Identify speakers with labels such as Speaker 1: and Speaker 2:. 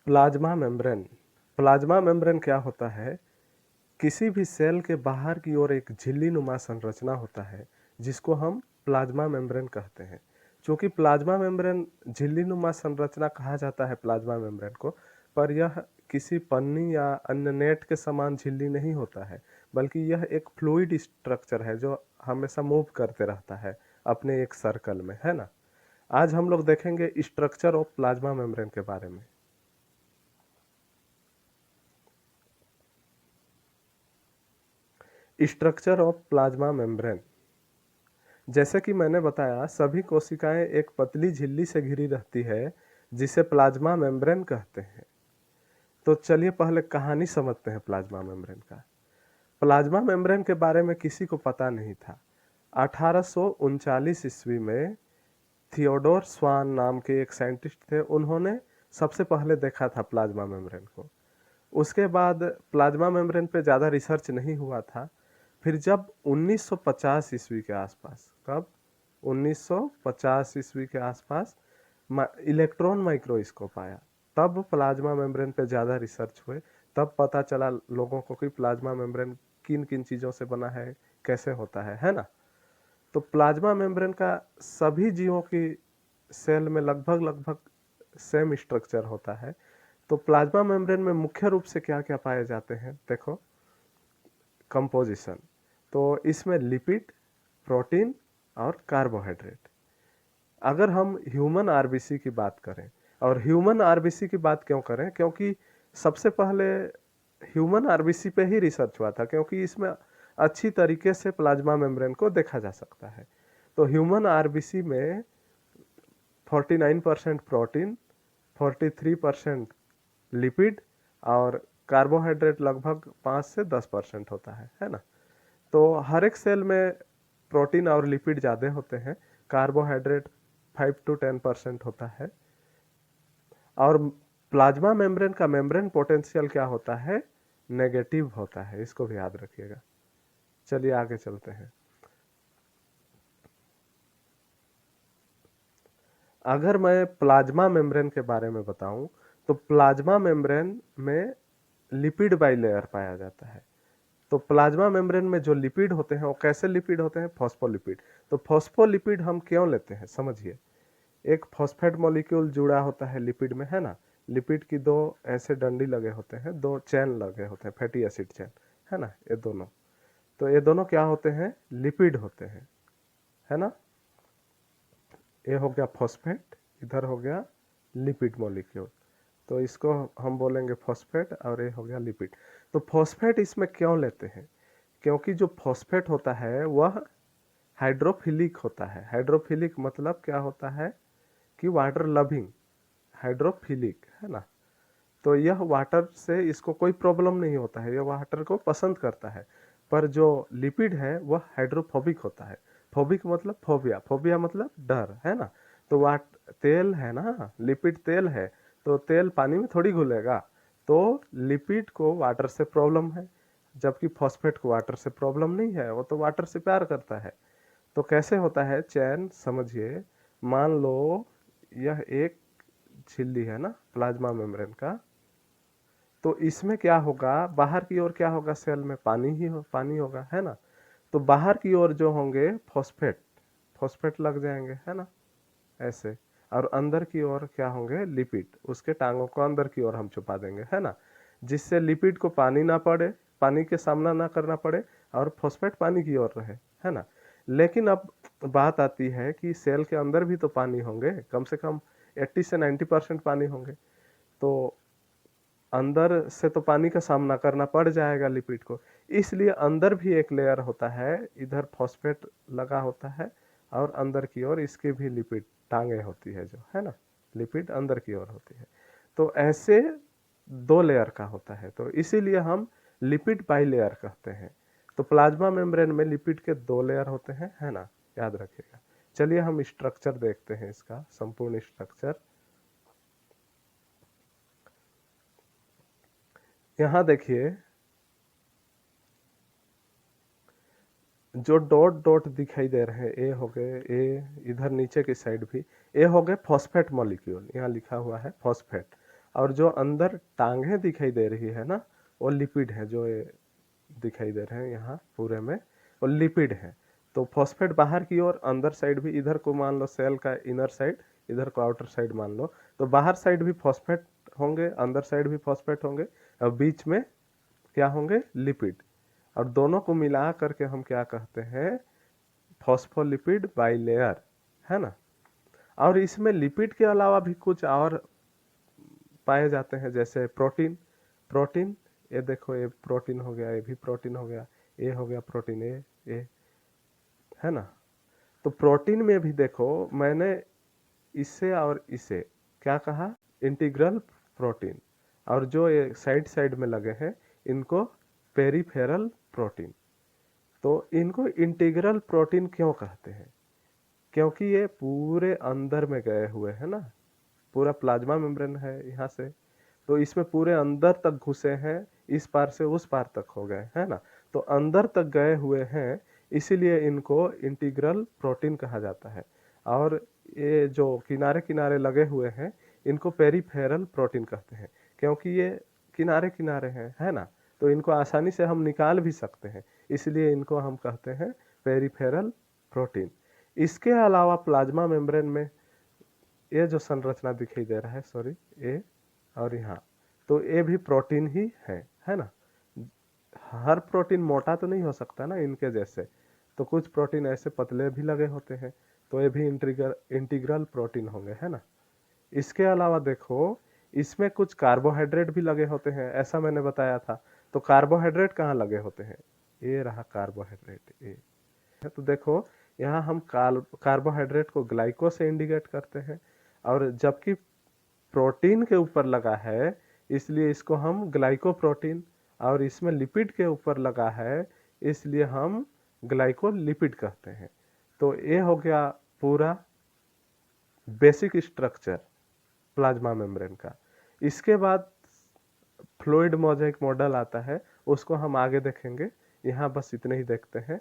Speaker 1: Plasma membrane. Plasma membrane क्या होता है? किसी भी सेल के बाहर की ओर एक झिल्ली नुमा संरचना होता है जिसको हम प्लाज्मा मेम्ब्रेन कहते हैं। चूँकि प्लाज्मा मेम्ब्रेन झिल्ली नुमा संरचना कहा जाता है प्लाज्मा मेम्ब्रेन को, पर यह किसी पन्नी या अन्य नेट के समान झिल्ली नहीं होता है, बल्कि यह एक फ्लूइड स्ट्रक्चर है जो हमेशा मूव करते रहता है अपने एक सर्कल में, है ना। आज हम लोग देखेंगे स्ट्रक्चर ऑफ प्लाज्मा मेम्ब्रेन के बारे में। Structure of plasma membrane. जैसे कि मैंने बताया, सभी कोशिकाएं एक पतली झिल्ली से घिरी रहती है जिसे प्लाज्मा मेम्ब्रेन कहते हैं। तो चलिए पहले कहानी समझते हैं प्लाज्मा मेम्ब्रेन का। प्लाज्मा मेम्ब्रेन के बारे में किसी को पता नहीं था। 1839 ईस्वी में थियोडोर स्वान नाम के एक साइंटिस्ट थे, उन्होंने सबसे पहले देखा था प्लाज्मा मेम्ब्रेन को। उसके बाद प्लाज्मा मेम्ब्रेन पे ज़्यादा रिसर्च नहीं हुआ था। फिर जब 1950 ईस्वी के आसपास, कब? 1950 ईस्वी के आसपास इलेक्ट्रॉन माइक्रोस्कोप आया, तब प्लाज्मा मेम्ब्रेन पे ज़्यादा रिसर्च हुए। तब पता चला लोगों को कि प्लाज्मा मेम्ब्रेन किन किन चीज़ों से बना है, कैसे होता है ना। तो प्लाज्मा मेम्ब्रेन का सभी जीवों की सेल में लगभग लगभग सेम स्ट्रक्चर होता है। तो प्लाज्मा मेम्ब्रेन में मुख्य रूप से क्या क्या पाए जाते हैं, देखो। कंपोजिशन, तो इसमें लिपिड, प्रोटीन और कार्बोहाइड्रेट। अगर हम ह्यूमन आरबीसी की बात करें, और ह्यूमन आरबीसी की बात क्यों करें, क्योंकि सबसे पहले ह्यूमन आरबीसी पे ही रिसर्च हुआ था, क्योंकि इसमें अच्छी तरीके से प्लाज्मा मेम्ब्रेन को देखा जा सकता है। तो ह्यूमन आरबीसी में 49% प्रोटीन, 43% लिपिड और कार्बोहाइड्रेट लगभग 5 से 10% होता है ना। तो हर एक सेल में प्रोटीन और लिपिड ज़्यादा होते हैं, कार्बोहाइड्रेट 5 to 10% होता है। और प्लाज्मा मेम्ब्रेन का मेम्ब्रेन पोटेंशियल क्या होता है? नेगेटिव होता है, इसको भी याद रखिएगा। चलिए आगे चलते हैं। अगर मैं प्लाज्मा मेम्ब्रेन के बारे में बताऊं, तो प्लाज्मा मेम्ब्रेन में लिपिड बाइलेयर पाया जाता है। तो प्लाज्मा मेम्ब्रेन में जो लिपिड होते हैं वो कैसे लिपिड होते हैं? फॉस्फोलिपिड। तो फॉस्फोलिपिड हम क्यों लेते हैं, समझिए। एक फॉस्फेट मॉलिक्यूल जुड़ा होता है लिपिड में, है ना। लिपिड की दो ऐसे डंडी लगे होते हैं, दो चैन लगे होते हैं, फैटी एसिड चैन, है ना, ये दोनों। तो ये दोनों क्या होते हैं? लिपिड होते हैं, है ना। ये हो गया फॉस्फेट, इधर हो गया लिपिड मॉलिक्यूल। तो इसको हम बोलेंगे फॉस्फेट और ये हो गया लिपिड। तो फॉस्फेट इसमें क्यों लेते हैं? क्योंकि जो फॉस्फेट होता है वह हाइड्रोफिलिक होता है। हाइड्रोफिलिक मतलब क्या होता है कि वाटर लविंग, हाइड्रोफिलिक, है ना। तो यह वाटर से इसको कोई प्रॉब्लम नहीं होता है, यह वाटर को पसंद करता है। पर जो लिपिड है वह हाइड्रोफोबिक होता है। फोबिक मतलब फोबिया, फोबिया मतलब डर, है ना। तो वाट तेल है ना, लिपिड तेल है, तो तेल पानी में थोड़ी घुलेगा। तो लिपिड को वाटर से प्रॉब्लम है, जबकि फॉस्फेट को वाटर से प्रॉब्लम नहीं है, वो तो वाटर से प्यार करता है। तो कैसे होता है चैन, समझिए। मान लो यह एक झिल्ली है ना प्लाज्मा मेम्ब्रेन का, तो इसमें क्या होगा, बाहर की ओर क्या होगा, सेल में पानी होगा, है ना। तो बाहर की ओर जो होंगे फॉस्फेट, फॉस्फेट लग जाएंगे, है ना, ऐसे। और अंदर की ओर क्या होंगे? लिपिड। उसके टांगों को अंदर की ओर हम छुपा देंगे, है ना, जिससे लिपिड को पानी ना पड़े, पानी के सामना ना करना पड़े, और फॉस्फेट पानी की ओर रहे, है ना। लेकिन अब बात आती है कि सेल के अंदर भी तो पानी होंगे, कम से कम 80 से 90% पानी होंगे। तो अंदर से तो पानी का सामना करना पड़ जाएगा लिपिड को, इसलिए अंदर भी एक लेयर होता है, इधर फॉस्फेट लगा होता है, और अंदर की ओर इसके भी लिपिड टांगे होती है जो, है ना, लिपिड अंदर की ओर होती है। तो ऐसे दो लेयर का होता है, तो इसीलिए हम लिपिड बाई लेयर कहते हैं। तो प्लाज्मा मेम्ब्रेन में लिपिड के दो लेयर होते हैं, है ना, याद रखिएगा। चलिए हम स्ट्रक्चर देखते हैं, इसका संपूर्ण स्ट्रक्चर। यहाँ देखिए, जो डॉट डॉट दिखाई दे रहे हैं, ए हो गए, ए इधर नीचे की साइड भी, ए हो गए फॉस्फेट मॉलिक्यूल, यहाँ लिखा हुआ है फॉस्फेट। और जो अंदर टांगें दिखाई दे रही है ना, वो लिपिड है। जो ये दिखाई दे रहे हैं यहाँ पूरे में, वो लिपिड है। तो फॉस्फेट बाहर की ओर, अंदर साइड भी, इधर को मान लो सेल का इनर साइड, इधर को आउटर साइड मान लो, तो बाहर साइड भी फॉस्फेट होंगे, अंदर साइड भी फॉस्फेट होंगे, और बीच में क्या होंगे, लिपिड। और दोनों को मिला करके हम क्या कहते हैं, फॉस्फोलिपिड बाइलेयर, है ना। और इसमें लिपिड के अलावा भी कुछ और पाए जाते हैं, जैसे प्रोटीन। प्रोटीन, ये देखो, ये प्रोटीन हो गया, ये भी प्रोटीन हो गया, ये हो गया प्रोटीन, ये है ना। तो प्रोटीन में भी देखो, मैंने इसे और इसे क्या कहा, इंटीग्रल प्रोटीन, और जो ये साइड साइड में लगे हैं इनको पेरिफेरल प्रोटीन। तो इनको इंटीग्रल प्रोटीन क्यों कहते हैं, क्योंकि ये पूरे अंदर में गए हुए हैं ना, पूरा प्लाज्मा मेम्ब्रेन है यहाँ से, तो इसमें पूरे अंदर तक घुसे हैं, इस पार से उस पार तक हो गए, है ना। तो अंदर तक गए हुए हैं, इसीलिए इनको इंटीग्रल प्रोटीन कहा जाता है। और ये जो किनारे किनारे लगे हुए हैं, इनको पेरिफेरल प्रोटीन कहते हैं, क्योंकि ये किनारे किनारे हैं, है ना। तो इनको आसानी से हम निकाल भी सकते हैं, इसलिए इनको हम कहते हैं पेरिफेरल प्रोटीन। इसके अलावा प्लाज्मा मेम्ब्रेन में ये जो संरचना दिखाई दे रहा है, सॉरी, ये और यहाँ, तो ये भी प्रोटीन ही है ना। हर प्रोटीन मोटा तो नहीं हो सकता ना इनके जैसे, तो कुछ प्रोटीन ऐसे पतले भी लगे होते हैं, तो ये भी इंटीग्रल प्रोटीन होंगे, है ना। इसके अलावा देखो, इसमें कुछ कार्बोहाइड्रेट भी लगे होते हैं, ऐसा मैंने बताया था। तो कार्बोहाइड्रेट कहाँ लगे होते हैं, ये रहा कार्बोहाइड्रेट, ये। तो देखो, यहाँ हम कार्बोहाइड्रेट को ग्लाइको से इंडिकेट करते हैं, और जबकि प्रोटीन के ऊपर लगा है इसलिए इसको हम ग्लाइकोप्रोटीन, और इसमें लिपिड के ऊपर लगा है इसलिए हम ग्लाइकोलिपिड कहते हैं। तो ये हो गया पूरा बेसिक स्ट्रक्चर प्लाज्मा मेम्ब्रेन का। इसके बाद फ्लूइड मोज़ेक मॉडल आता है, उसको हम आगे देखेंगे, यहाँ बस इतने ही देखते हैं।